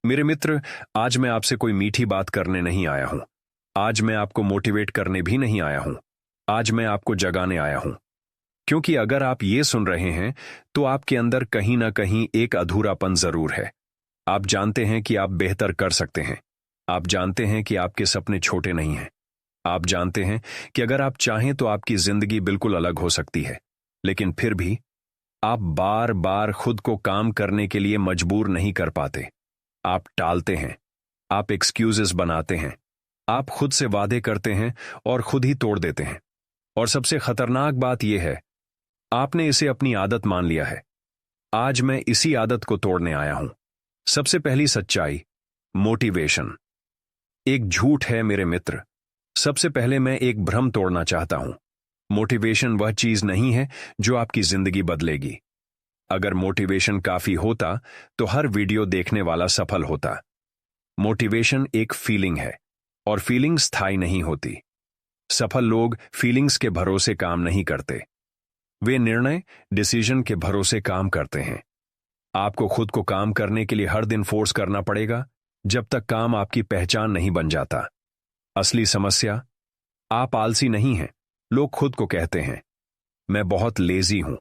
मेरे मित्र, आज मैं आपसे कोई मीठी बात करने नहीं आया हूं। आज मैं आपको मोटिवेट करने भी नहीं आया हूं। आज मैं आपको जगाने आया हूं। क्योंकि अगर आप ये सुन रहे हैं तो आपके अंदर कहीं ना कहीं एक अधूरापन जरूर है। आप जानते हैं कि आप बेहतर कर सकते हैं। आप जानते हैं कि आपके सपने छोटे नहीं हैं। आप जानते हैं कि अगर आप चाहें तो आपकी जिंदगी बिल्कुल अलग हो सकती है। लेकिन फिर भी आप बार बार खुद को काम करने के लिए मजबूर नहीं कर पाते। आप टालते हैं। आप एक्सक्यूजेस बनाते हैं। आप खुद से वादे करते हैं और खुद ही तोड़ देते हैं। और सबसे खतरनाक बात यह है, आपने इसे अपनी आदत मान लिया है। आज मैं इसी आदत को तोड़ने आया हूं। सबसे पहली सच्चाई, मोटिवेशन एक झूठ है मेरे मित्र। सबसे पहले मैं एक भ्रम तोड़ना चाहता हूं। मोटिवेशन वह चीज नहीं है जो आपकी जिंदगी बदलेगी। अगर मोटिवेशन काफी होता तो हर वीडियो देखने वाला सफल होता। मोटिवेशन एक फीलिंग है और फीलिंग स्थायी नहीं होती। सफल लोग फीलिंग्स के भरोसे काम नहीं करते। वे निर्णय, डिसीजन के भरोसे काम करते हैं। आपको खुद को काम करने के लिए हर दिन फोर्स करना पड़ेगा जब तक काम आपकी पहचान नहीं बन जाता। असली समस्या, आप आलसी नहीं हैं। लोग खुद को कहते हैं, मैं बहुत लेजी हूं।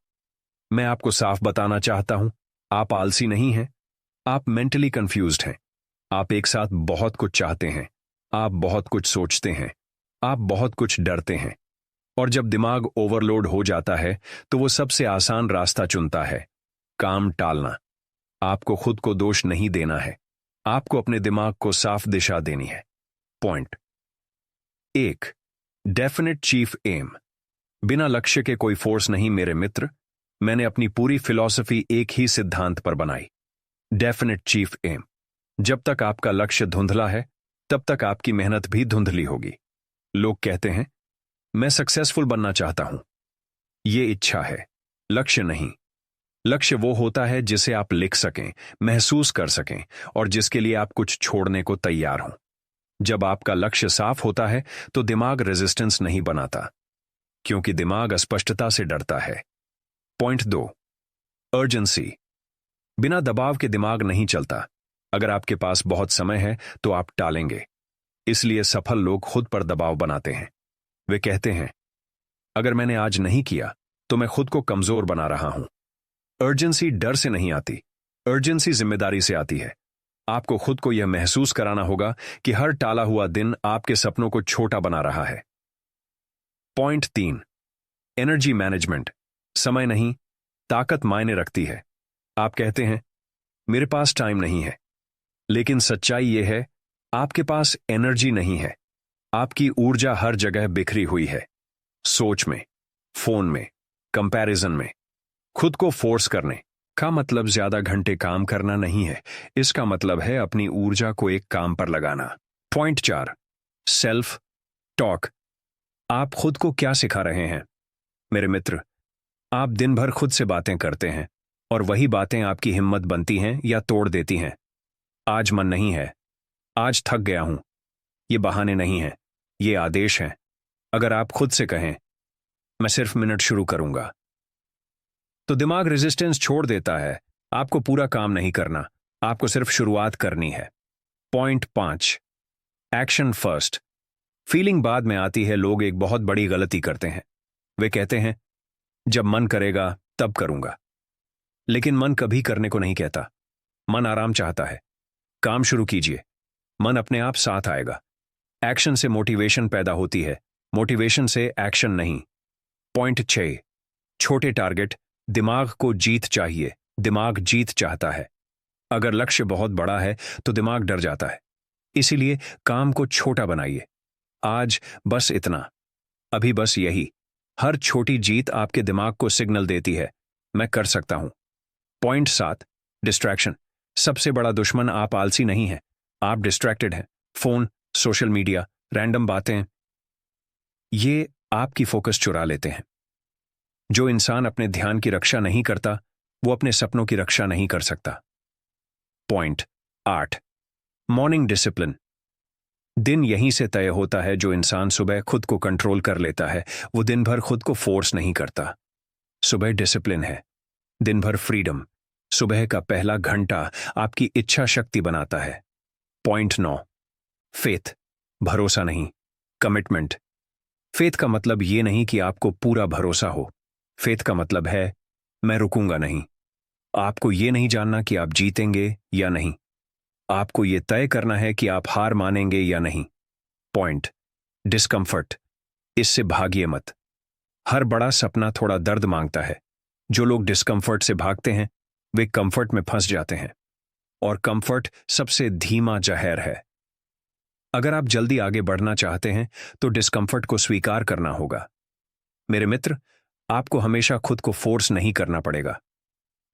मैं आपको साफ बताना चाहता हूं, आप आलसी नहीं हैं। आप मेंटली कंफ्यूज्ड हैं। आप एक साथ बहुत कुछ चाहते हैं। आप बहुत कुछ सोचते हैं। आप बहुत कुछ डरते हैं। और जब दिमाग ओवरलोड हो जाता है तो वो सबसे आसान रास्ता चुनता है, काम टालना। आपको खुद को दोष नहीं देना है। आपको अपने दिमाग को साफ दिशा देनी है। पॉइंट एक, डेफिनेट चीफ एम। बिना लक्ष्य के कोई फोर्स नहीं मेरे मित्र। मैंने अपनी पूरी फिलॉसफी एक ही सिद्धांत पर बनाई, डेफिनेट चीफ एम। जब तक आपका लक्ष्य धुंधला है तब तक आपकी मेहनत भी धुंधली होगी। लोग कहते हैं, मैं सक्सेसफुल बनना चाहता हूं। यह इच्छा है, लक्ष्य नहीं। लक्ष्य वो होता है जिसे आप लिख सकें, महसूस कर सकें और जिसके लिए आप कुछ छोड़ने को तैयार हों। जब आपका लक्ष्य साफ होता है तो दिमाग रेजिस्टेंस नहीं बनाता, क्योंकि दिमाग अस्पष्टता से डरता है। पॉइंट दो, अर्जेंसी। बिना दबाव के दिमाग नहीं चलता। अगर आपके पास बहुत समय है तो आप टालेंगे। इसलिए सफल लोग खुद पर दबाव बनाते हैं। वे कहते हैं, अगर मैंने आज नहीं किया तो मैं खुद को कमजोर बना रहा हूं। अर्जेंसी डर से नहीं आती, अर्जेंसी जिम्मेदारी से आती है। आपको खुद को यह महसूस कराना होगा कि हर टाला हुआ दिन आपके सपनों को छोटा बना रहा है। पॉइंट तीन, एनर्जी मैनेजमेंट। समय नहीं, ताकत मायने रखती है। आप कहते हैं, मेरे पास टाइम नहीं है। लेकिन सच्चाई यह है, आपके पास एनर्जी नहीं है। आपकी ऊर्जा हर जगह बिखरी हुई है। सोच में, फोन में, कंपैरिजन में। खुद को फोर्स करने का मतलब ज्यादा घंटे काम करना नहीं है। इसका मतलब है अपनी ऊर्जा को एक काम पर लगाना। पॉइंट चार, सेल्फ टॉक। आप खुद को क्या सिखा रहे हैं मेरे मित्र? आप दिन भर खुद से बातें करते हैं और वही बातें आपकी हिम्मत बनती हैं या तोड़ देती हैं। आज मन नहीं है, आज थक गया हूं। ये बहाने नहीं हैं, ये आदेश हैं। अगर आप खुद से कहें, मैं सिर्फ मिनट शुरू करूंगा, तो दिमाग रेजिस्टेंस छोड़ देता है। आपको पूरा काम नहीं करना, आपको सिर्फ शुरुआत करनी है। पॉइंट पांच, एक्शन फर्स्ट। फीलिंग बाद में आती है। लोग एक बहुत बड़ी गलती करते हैं। वे कहते हैं, जब मन करेगा तब करूंगा। लेकिन मन कभी करने को नहीं कहता। मन आराम चाहता है। काम शुरू कीजिए, मन अपने आप साथ आएगा। एक्शन से मोटिवेशन पैदा होती है, मोटिवेशन से एक्शन नहीं। पॉइंट 6, छोटे टारगेट। दिमाग को जीत चाहिए, दिमाग जीत चाहता है। अगर लक्ष्य बहुत बड़ा है तो दिमाग डर जाता है। इसीलिए काम को छोटा बनाइए। आज बस इतना, अभी बस यही। हर छोटी जीत आपके दिमाग को सिग्नल देती है, मैं कर सकता हूं। Point 7, distraction. सबसे बड़ा दुश्मन आप आलसी नहीं है, आप डिस्ट्रैक्टेड हैं। फोन, सोशल मीडिया, रैंडम बातें, ये आपकी फोकस चुरा लेते हैं। जो इंसान अपने ध्यान की रक्षा नहीं करता वो अपने सपनों की रक्षा नहीं कर सकता। Point 8, morning discipline. दिन यहीं से तय होता है। जो इंसान सुबह खुद को कंट्रोल कर लेता है वो दिन भर खुद को फोर्स नहीं करता। सुबह डिसिप्लिन है, दिन भर फ्रीडम। सुबह का पहला घंटा आपकी इच्छा शक्ति बनाता है। पॉइंट 9, फेथ, भरोसा नहीं, कमिटमेंट। फेथ का मतलब ये नहीं कि आपको पूरा भरोसा हो। फेथ का मतलब है मैं रुकूंगा नहीं। आपको ये नहीं जानना कि आप जीतेंगे या नहीं। आपको ये तय करना है कि आप हार मानेंगे या नहीं। पॉइंट, डिस्कम्फर्ट, इससे भागिए मत। हर बड़ा सपना थोड़ा दर्द मांगता है। जो लोग डिस्कम्फर्ट से भागते हैं वे कंफर्ट में फंस जाते हैं, और कंफर्ट सबसे धीमा जहर है। अगर आप जल्दी आगे बढ़ना चाहते हैं तो डिस्कम्फर्ट को स्वीकार करना होगा। मेरे मित्र, आपको हमेशा खुद को फोर्स नहीं करना पड़ेगा।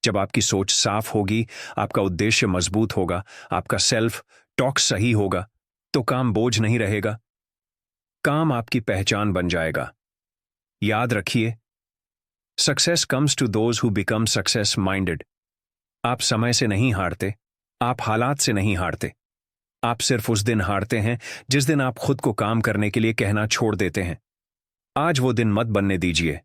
जब आपकी सोच साफ होगी, आपका उद्देश्य मजबूत होगा, आपका सेल्फ टॉक सही होगा, तो काम बोझ नहीं रहेगा। काम आपकी पहचान बन जाएगा। याद रखिए, success comes to those who become success minded. आप समय से नहीं हारते, आप हालात से नहीं हारते। आप सिर्फ उस दिन हारते हैं जिस दिन आप खुद को काम करने के लिए कहना छोड़ देते हैं। आज वो दिन मत बनने दीजिए।